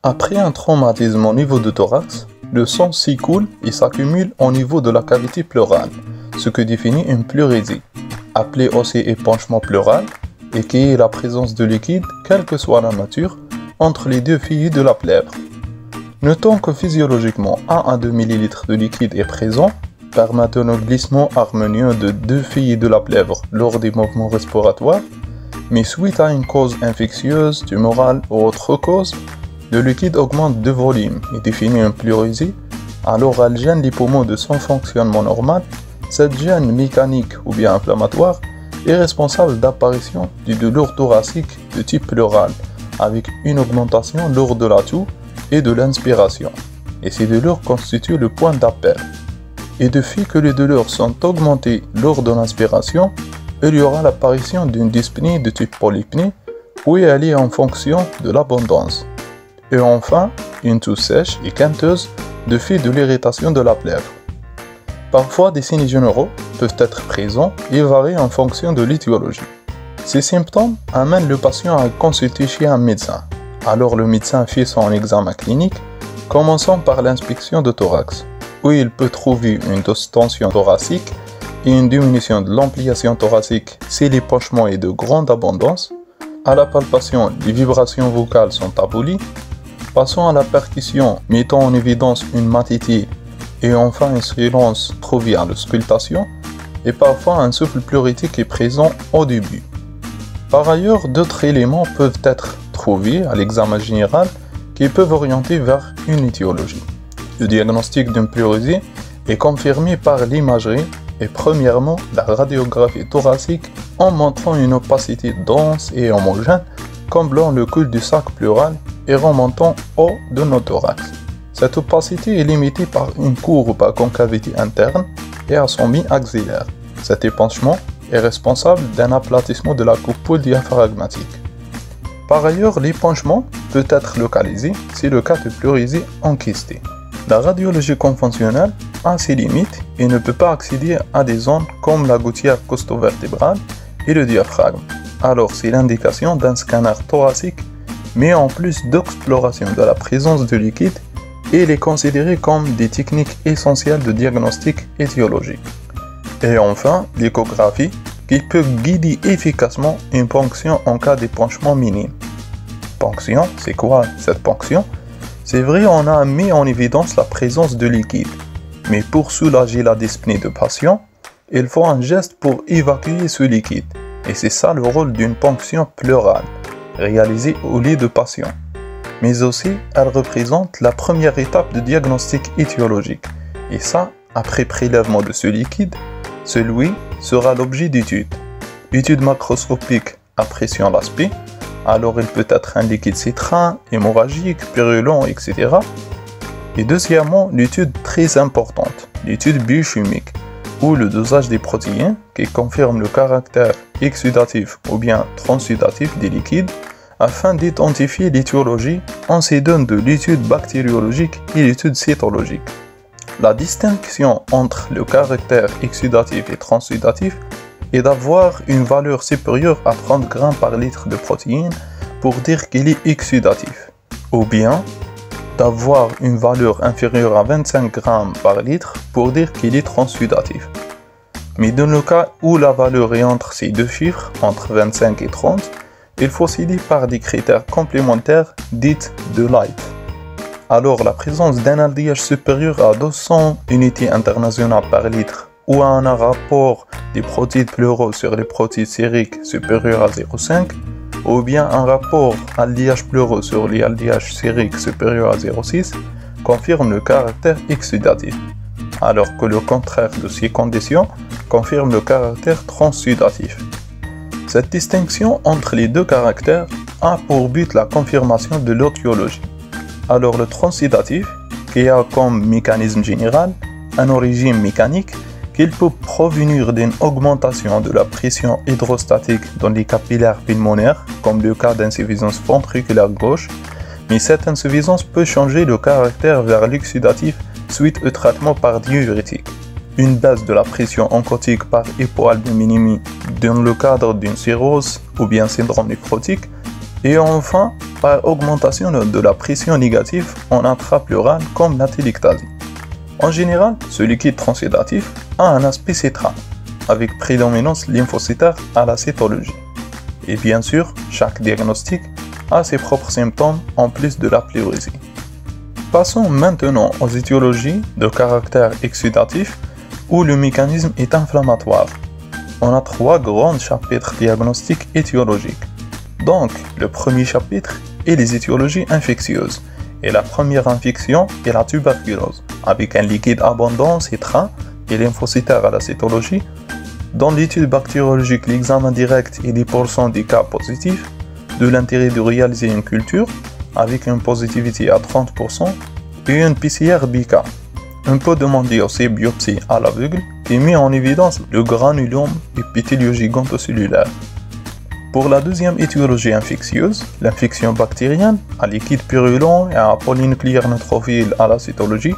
Après un traumatisme au niveau du thorax, le sang s'écoule et s'accumule au niveau de la cavité pleurale, ce que définit une pleurésie, appelée aussi épanchement pleural, et qui est la présence de liquide, quelle que soit la nature, entre les deux filets de la plèvre. Notons que physiologiquement 1 à 2 ml de liquide est présent, permettant le glissement harmonieux de deux filets de la plèvre lors des mouvements respiratoires, mais suite à une cause infectieuse, tumorale ou autre cause, le liquide augmente de volume et définit une pleurésie, alors elle gêne les poumons de son fonctionnement normal. Cette gêne mécanique ou bien inflammatoire est responsable d'apparition de douleurs thoraciques de type pleural, avec une augmentation lors de la toux et de l'inspiration. Et ces douleurs constituent le point d'appel. Et depuis que les douleurs sont augmentées lors de l'inspiration, il y aura l'apparition d'une dyspnée de type polypnée, où elle est en fonction de l'abondance. Et enfin, une toux sèche et quinteuse du fait de l'irritation de la plèvre. Parfois, des signes généraux peuvent être présents et varient en fonction de l'étiologie. Ces symptômes amènent le patient à consulter chez un médecin. Alors le médecin fait son examen clinique, commençant par l'inspection de thorax, où il peut trouver une distension thoracique et une diminution de l'ampliation thoracique si l'épanchement est de grande abondance. À la palpation, les vibrations vocales sont abolies. Passons à la percussion, mettant en évidence une matité et enfin un silence trouvé à l'auscultation, et parfois un souffle pleurétique est présent au début. Par ailleurs, d'autres éléments peuvent être trouvés à l'examen général qui peuvent orienter vers une étiologie. Le diagnostic d'une pleurésie est confirmé par l'imagerie et premièrement la radiographie thoracique en montrant une opacité dense et homogène comblant le col du sac pleural et remontant haut de nos thorax. Cette opacité est limitée par une courbe à concavité interne et à son mi-axillaire. Cet épanchement est responsable d'un aplatissement de la coupole diaphragmatique. Par ailleurs, l'épanchement peut être localisé si le cas de pleurésie enquistée. La radiologie conventionnelle a ses limites et ne peut pas accéder à des zones comme la gouttière costo-vertébrale et le diaphragme. Alors c'est l'indication d'un scanner thoracique, mais en plus d'exploration de la présence de liquide, et il est considéré comme des techniques essentielles de diagnostic étiologique. Et enfin, l'échographie, qui peut guider efficacement une ponction en cas d'épanchement minime. Ponction, c'est quoi cette ponction? C'est vrai, on a mis en évidence la présence de liquide, mais pour soulager la dyspnée de patient, il faut un geste pour évacuer ce liquide, et c'est ça le rôle d'une ponction pleurale, réalisée au lit de patient. Mais aussi, elle représente la première étape de diagnostic étiologique, et ça, après prélèvement de ce liquide, celui sera l'objet d'études. Études macroscopiques appréciant l'aspect, alors il peut être un liquide citrin, hémorragique, purulent, etc. Et deuxièmement, l'étude très importante, l'étude biochimique, où le dosage des protéines, qui confirme le caractère exsudatif ou bien transsudatif des liquides, afin d'identifier l'étiologie, on se donne de l'étude bactériologique et l'étude cytologique. La distinction entre le caractère exsudatif et transsudatif est d'avoir une valeur supérieure à 30 g par litre de protéines pour dire qu'il est exsudatif, ou bien d'avoir une valeur inférieure à 25 g par litre pour dire qu'il est transsudatif. Mais dans le cas où la valeur est entre ces deux chiffres, entre 25 et 30, il faut s'aider par des critères complémentaires dits de Light. Alors la présence d'un LDH supérieur à 200 unités internationales par litre ou à un rapport des protides pleuraux sur les protides sériques supérieur à 0,5 ou bien un rapport LDH pleuraux sur les LDH sériques supérieur à 0,6 confirme le caractère exsudatif, alors que le contraire de ces conditions confirme le caractère transsudatif. Cette distinction entre les deux caractères a pour but la confirmation de l'étiologie. Alors le transsudatif, qui a comme mécanisme général un origine mécanique, qu'il peut provenir d'une augmentation de la pression hydrostatique dans les capillaires pulmonaires, comme le cas d'insuffisance ventriculaire gauche, mais cette insuffisance peut changer de caractère vers l'exsudatif suite au traitement par diurétique. Une baisse de la pression oncotique par hypoalbuminémie dans le cadre d'une cirrhose ou bien syndrome néphrotique Et enfin, par augmentation de la pression négative en intrapleural comme la téléctasie. En général, ce liquide transédatif a un aspect cétral, avec prédominance lymphocytaire à la cétologie. Et bien sûr, chaque diagnostic a ses propres symptômes en plus de la pleurésie. Passons maintenant aux étiologies de caractère exudatif où le mécanisme est inflammatoire. On a 3 grands chapitres diagnostiques étiologiques. Donc, le premier chapitre est les étiologies infectieuses. Et la première infection est la tuberculose, avec un liquide abondant cétrin et lymphocytaire à la cétologie. Dans l'étude bactériologique, l'examen direct est 10% des cas positifs, de l'intérêt de réaliser une culture avec une positivité à 30% et une PCR BK. On peut demander aussi biopsie à l'aveugle et met en évidence le granulome épithéliogigantocellulaire. Pour la deuxième étiologie infectieuse, l'infection bactérienne à liquide purulent et à polynucléaire neutrophile à la cytologie,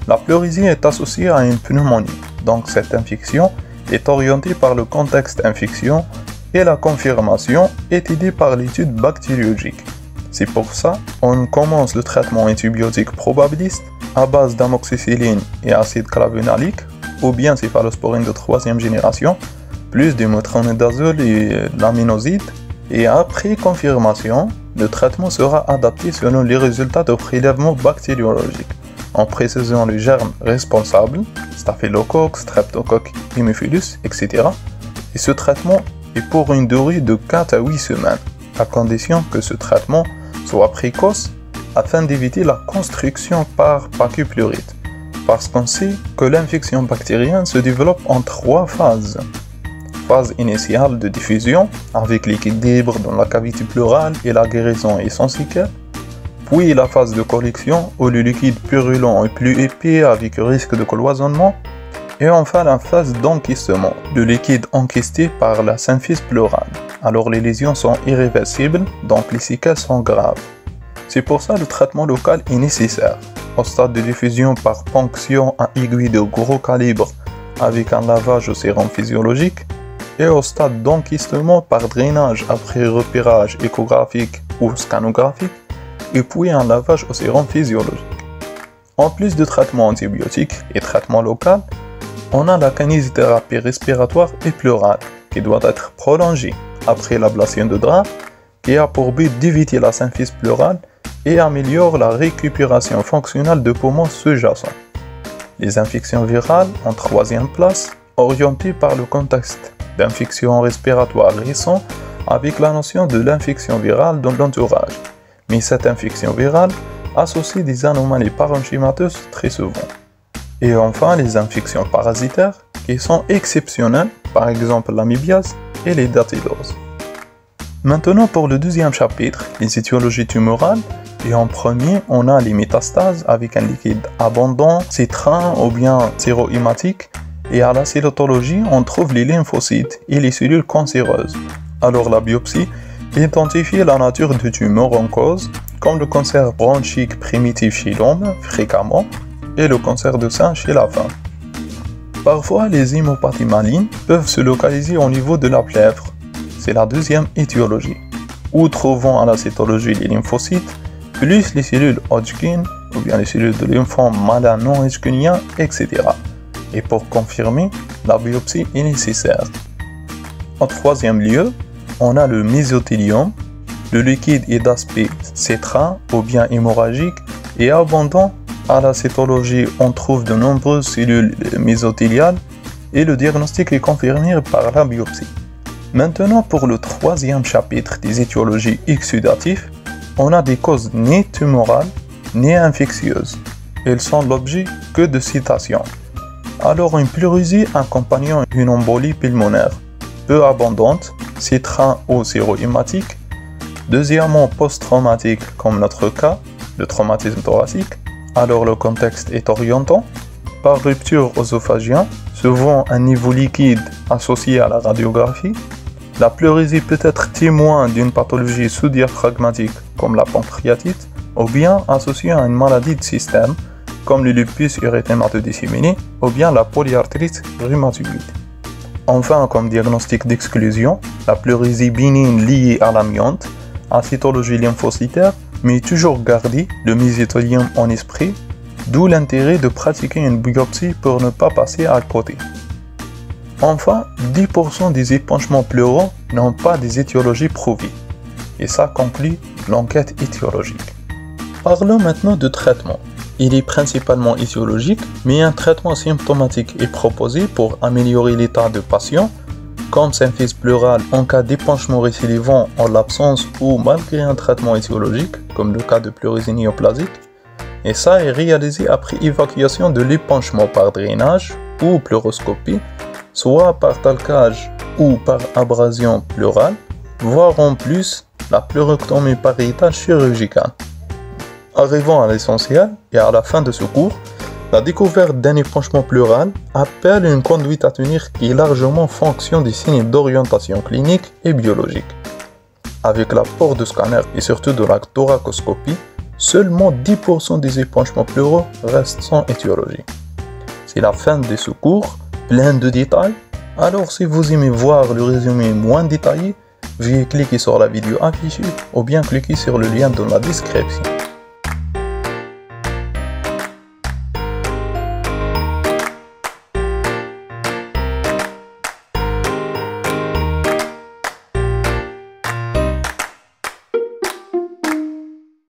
la pleurésie est associée à une pneumonie. Donc cette infection est orientée par le contexte infection et la confirmation est aidée par l'étude bactériologique. C'est pour ça qu'on commence le traitement antibiotique probabiliste à base d'amoxicilline et acide clavulanique ou bien céphalosporine de 3e génération, plus du métronidazole et l'aminoside, et après confirmation, le traitement sera adapté selon les résultats de prélèvement bactériologique, en précisant les germes responsables, staphylocoque, streptocoque, hémophilus, etc. Et ce traitement est pour une durée de 4 à 8 semaines, à condition que ce traitement soit précoce afin d'éviter la construction par pachyplurite, parce qu'on sait que l'infection bactérienne se développe en 3 phases. Phase initiale de diffusion, avec l'équilibre dans la cavité pleurale et la guérison est sans séquelles. Puis la phase de collection, où le liquide purulent est plus épais avec risque de cloisonnement. Et enfin la phase d'enquistement, le liquide enquisté par la symphyse pleurale. Alors les lésions sont irréversibles, donc les séquelles sont graves. C'est pour ça que le traitement local est nécessaire. Au stade de diffusion par ponction à aiguille de gros calibre, avec un lavage au sérum physiologique, et au stade d'enquistement par drainage après repérage échographique ou scanographique, et puis un lavage au sérum physiologique. En plus de traitement antibiotique et traitement local, on a la kinésithérapie respiratoire et pleurale qui doit être prolongée après l'ablation de drap et a pour but d'éviter la symphyse pleurale et améliore la récupération fonctionnelle de poumons sous-jacents. Les infections virales en 3e place, orientées par le contexte d'infection respiratoire récent avec la notion de l'infection virale dans l'entourage. Mais cette infection virale associe des anomalies parenchymateuses très souvent. Et enfin les infections parasitaires qui sont exceptionnelles, par exemple l'amibiase et les datidoses. Maintenant pour le deuxième chapitre, les étiologies tumorales, et en premier on a les métastases avec un liquide abondant, citrin ou bien sérohématique. Et à la cytologie, on trouve les lymphocytes et les cellules cancéreuses. Alors la biopsie identifie la nature du tumeur en cause, comme le cancer bronchique primitif chez l'homme, fréquemment, et le cancer de sein chez la femme. Parfois, les hémopathies malignes peuvent se localiser au niveau de la plèvre. C'est la deuxième étiologie, où trouvons à la cytologie les lymphocytes, plus les cellules Hodgkin, ou bien les cellules de lymphome malin non hodgkinien, etc. Et pour confirmer, la biopsie est nécessaire. En 3e lieu, on a le mésothélium. Le liquide est d'aspect cétrin ou bien hémorragique et abondant. À la cytologie, on trouve de nombreuses cellules mésothéliales et le diagnostic est confirmé par la biopsie. Maintenant, pour le 3e chapitre des étiologies exudatives, on a des causes ni tumorales ni infectieuses. Elles sont l'objet que de citations. Alors une pleurésie accompagnant une embolie pulmonaire, peu abondante, citrin ou sérohématique. Deuxièmement, post-traumatique comme notre cas, le traumatisme thoracique. Alors le contexte est orientant. Par rupture œsophagienne, souvent un niveau liquide associé à la radiographie. La pleurésie peut être témoin d'une pathologie sous-diaphragmatique comme la pancréatite ou bien associée à une maladie de système comme le lupus érythématodisséminé ou bien la polyarthrite rhumatoïde. Enfin, comme diagnostic d'exclusion, la pleurésie bénigne liée à l'amiante à cytologie lymphocytaire, mais toujours garder le mésothélium en esprit, d'où l'intérêt de pratiquer une biopsie pour ne pas passer à côté. Enfin, 10% des épanchements pleuraux n'ont pas des étiologies prouvées, et ça conclut l'enquête étiologique. Parlons maintenant de traitement. Il est principalement étiologique, mais un traitement symptomatique est proposé pour améliorer l'état de patient, comme symphyse pleurale en cas d'épanchement récidivant en l'absence ou malgré un traitement étiologique, comme le cas de pleurésie néoplasique, et ça est réalisé après évacuation de l'épanchement par drainage ou pleuroscopie, soit par talcage ou par abrasion pleurale, voire en plus la pleurectomie pariétale chirurgicale. Arrivant à l'essentiel et à la fin de ce cours, la découverte d'un épanchement pleural appelle une conduite à tenir qui est largement fonction des signes d'orientation clinique et biologique. Avec l'apport de scanner et surtout de la thoracoscopie, seulement 10% des épanchements pleuraux restent sans étiologie. C'est la fin de ce cours, plein de détails. Alors si vous aimez voir le résumé moins détaillé, veuillez cliquer sur la vidéo affichée ou bien cliquer sur le lien dans la description.